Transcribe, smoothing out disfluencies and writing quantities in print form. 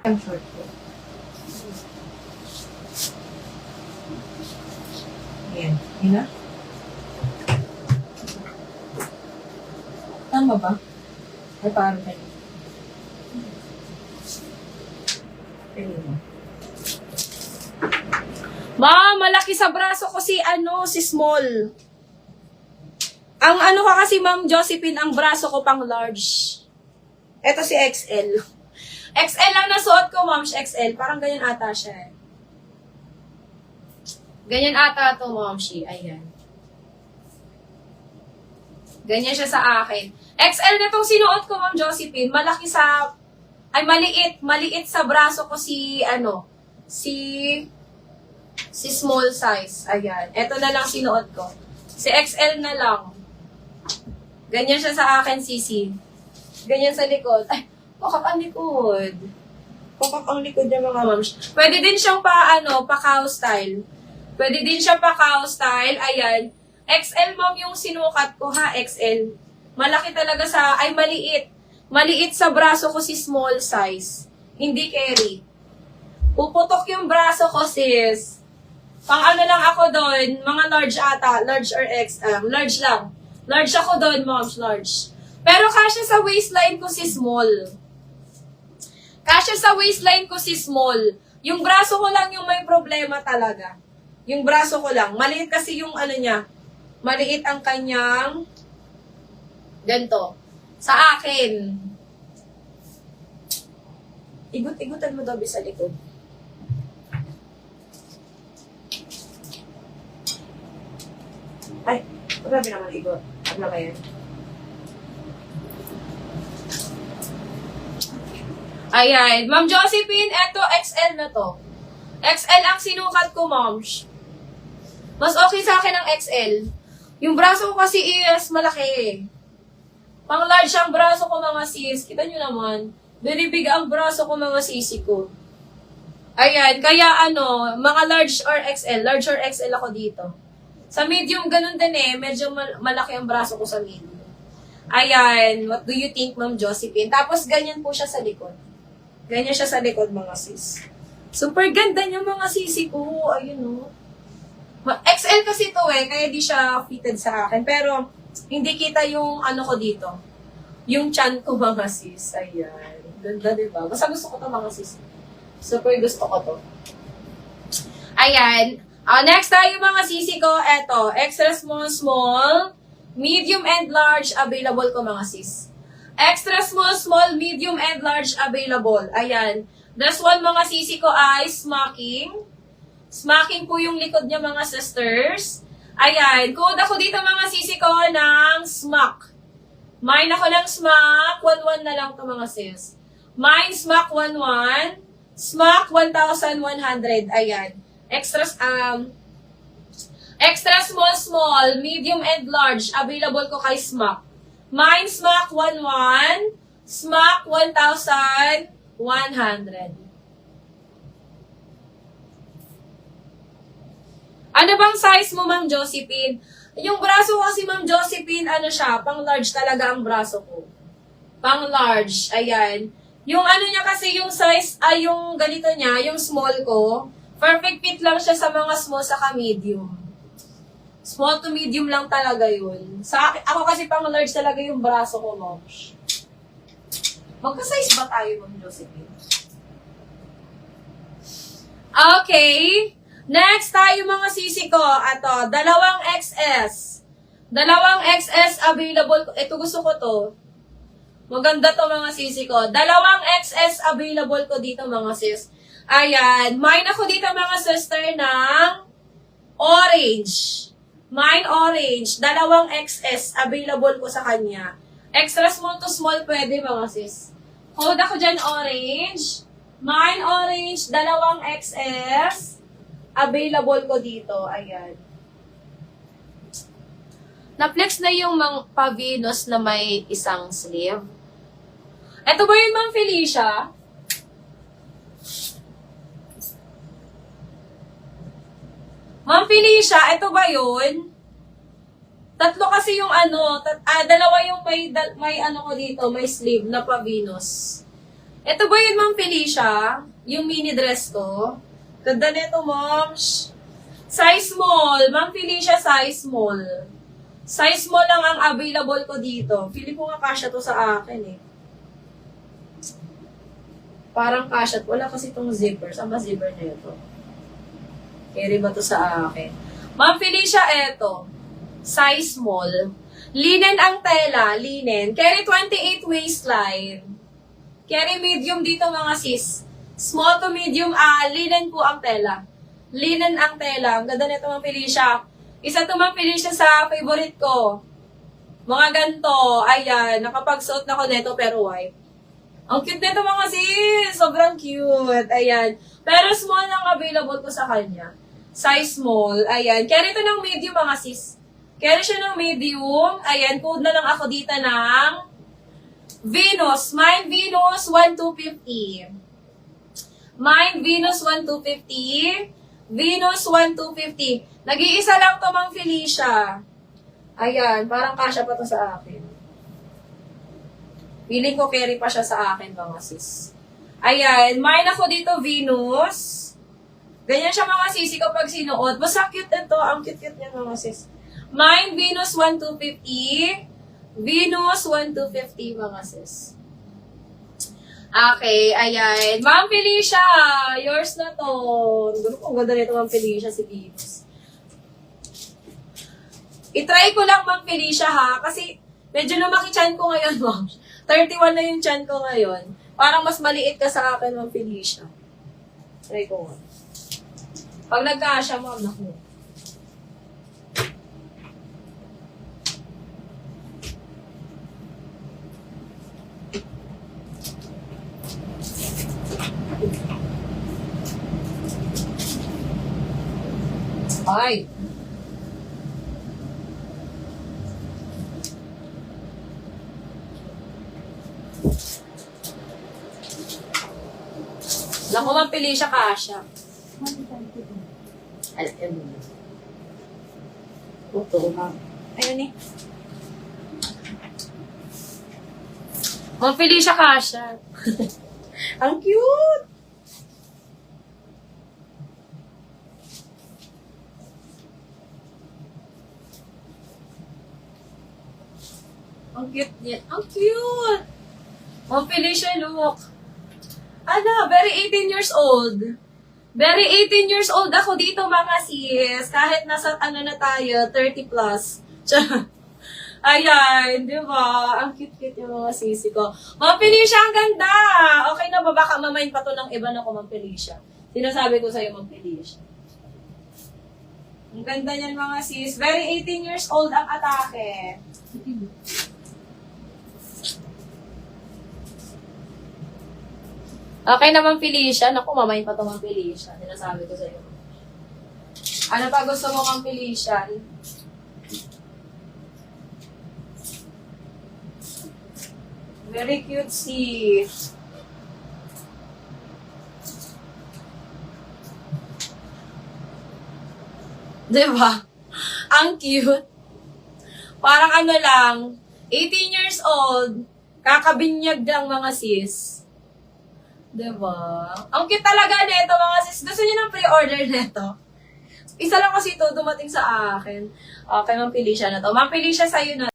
Ang short ko. Ayan. Yun na? Tama ba? Ay, parang kayo. Ma, malaki sa braso ko si small. Ang ano ka kasi, Ma'am Josephine, ang braso ko pang large. Ito si XL. XL lang nasuot ko, Ma'am, XL. Parang ganyan ata siya. Ganyan ata to, Ma'am, ayan. Ganyan siya sa akin. XL na tong sinuot ko, Ma'am Josephine. Malaki sa, ay maliit. Maliit sa braso ko si small size. Ayan. Ito na lang sinuot ko. Si XL na lang. Ganyan siya sa akin, Sisi. Ganyan sa likod. Ay, pakak ang likod. Pakak ang likod niya, mga mams. Pwede din siyang pa-cow style. Pwede din siyang pa-cow style. Ayan. XL, mom, yung sinukat ko, ha? XL. Malaki talaga maliit. Maliit sa braso ko si small size. Hindi carry. Puputok yung braso ko, sis. Pang ano lang ako doon, mga large ata, large or large lang. Large ako doon, moms, large. Pero kasya sa waistline ko si small. Kasya sa waistline ko si small. Yung braso ko lang yung may problema talaga. Yung braso ko lang. Maliit kasi yung niya. Maliit ang kanyang ganito. Sa akin. Igut-igutan mo daw sa likod. Ay, grabe naman igot. Ano ba yan? Ayan. Ma'am Josephine, eto XL na to. XL ang sinukat ko, moms. Mas okay sa akin ang XL. Yung braso ko kasi is malaki. Pang large ang braso ko, mga sis. Kita nyo naman. Very big ang braso ko, mga sisi ko. Ayan. Kaya mga large or XL. Large or XL ako dito. Sa medium, ganun din medyo malaki ang braso ko sa medium. Ayan. What do you think, Ma'am Josephine? Tapos, ganyan po siya sa likod. Ganyan siya sa likod, mga sis. Super ganda niya, mga sisi ko. Ayun, XL kasi ito kaya di siya fitted sa akin. Pero, hindi kita yung ko dito. Yung chan ko, mga sis. Ayan. Ganda, diba? Basta gusto ko to, mga sis. Super gusto ko to. Ayan. Next tayo, mga sisi ko. Eto, extra small, medium and large, available ko, mga sis. Extra small, medium and large, available. Ayan. This one, mga sisi ko, ay smocking. Smocking po yung likod niya, mga sisters. Ayan. Code ako dito, mga sisi ko, ng smock. Mine ako ng smock. 1-1 na lang to, mga sis. Mine, smock 1-1. Smock 1,100. Ayan. Extra small, medium and large, available ko kay Smack. Mine, Smack 1-1, Smack 1,100. Ano bang size mo, Ma'am Josephine? Yung braso kasi, Ma'am Josephine, siya, pang large talaga ang braso ko. Pang large, ayan. Yung niya kasi, yung size, yung ganito niya, yung small ko, perfect fit lang siya sa mga small saka medium. Small to medium lang talaga yun. Ako kasi pang large talaga yung braso ko, moms. Magka-size ba tayo, Ma'am Josephine? Okay. Next tayo, mga sisi ko. Ato, 2 XS. 2 XS available. Ito gusto ko to. Maganda to, mga sisi ko. 2 XS available ko dito, mga sis. Ayan. Mine ako dito, mga sister, ng orange. Mine orange. 2 XS available ko sa kanya. Extra small to small pwede, mga sis. Hold ako dyan, orange. Mine orange. 2 XS. Available ko dito. Ayan. Na-flex na yung mga pavinos na may isang sleeve. Ito ba yun, Ma'am Felicia? Ma'am Felicia, ito ba yun? Tatlo kasi yung dalawa yung may ko dito, may sleeve na pavinos. Ito ba yun, Ma'am Felicia? Yung mini dress ko? Ganda nito, moms. Size small. Ma'am Felicia, size small. Size small lang ang available ko dito. Feeling ko nga kasya to sa akin eh. Parang kasya. Wala kasi itong zipper. Saan ba zipper na ito? Carry ba to sa akin? Ma'am Felicia, eto. Size small. Linen ang tela. Linen. Carry 28 waistline. Carry medium dito mga sis. Small to medium, linen po ang tela. Linen ang tela. Ang ganda nito, Ma'am Felicia. Isa to, Ma'am Felicia, sa favorite ko. Mga ganto. Ayan, nakapagsuot na ko nito pero white. Ang cute nito mga sis. Sobrang cute. Ayan. Pero small lang available ko sa kanya. Size small. Ayan. Carry ito ng medium mga sis. Carry siya ng medium. Ayan. Code na lang ako dito ng Venus. Mine Venus 1250. Mine, Venus 1250. Venus 1250. Nag-iisa lang to, Ma'am Felicia. Ayan, parang kasya pa to sa akin. Feeling ko carry pa siya sa akin, mga sis. Ayan, mine ako dito, Venus. Ganyan siya, mga sisi, kapag sinuot. Basta cute ito. Ang cute-cute niya, mga sis. Mine, Venus 1250. Venus 1250, mga sis. Okay, ayan. Ma'am Felicia, yours na to. Ang ganda nito, Ma'am Felicia, si Venus. I-try ko lang, Ma'am Felicia, ha? Kasi medyo lumaki chan ko ngayon, Ma'am. 31 na yung chan ko ngayon. Parang mas maliit ka sa akin, Ma'am Felicia. Try ko nga. Pag nagkasya, Ma'am, naku. Ay. Naku, Ma'am Felicia, kasya. Alam mo. Ito, Ma'am. Ayun eh. Ma'am Felicia, kasya. Ang cute! Ang cute niya. Ang cute! Ma'am Felicia, look. Ano, very 18 years old. Very 18 years old ako dito, mga sis. Kahit nasa, ano na tayo, 30 plus. Ayan, di ba? Ang cute-cute yung mga sisi ko. Ma'am Felicia, ang ganda! Okay na ba? Baka mamain pa to ng iba na ko, Ma'am Felicia. Sinasabi ko sa'yo, Ma'am Felicia. Ang ganda niyan, mga sis. Very 18 years old ang atake. Okay na, Ma'am Felicia. Naku, mamain pa to, Ma'am Felicia. Sinasabi ko sa'yo. Ano pa gusto mo, Ma'am Felicia? Very cute, sis. Diba? Ang cute. Parang ano lang, 18 years old, kakabinyag lang, mga sis. Diba? Ang cute talaga nito, mga sis. Gusto niyo ng pre-order nito? Isa lang kasi ito dumating sa akin. Okay, Ma'am Felicia na to. Ma'am Felicia, sa'yo na.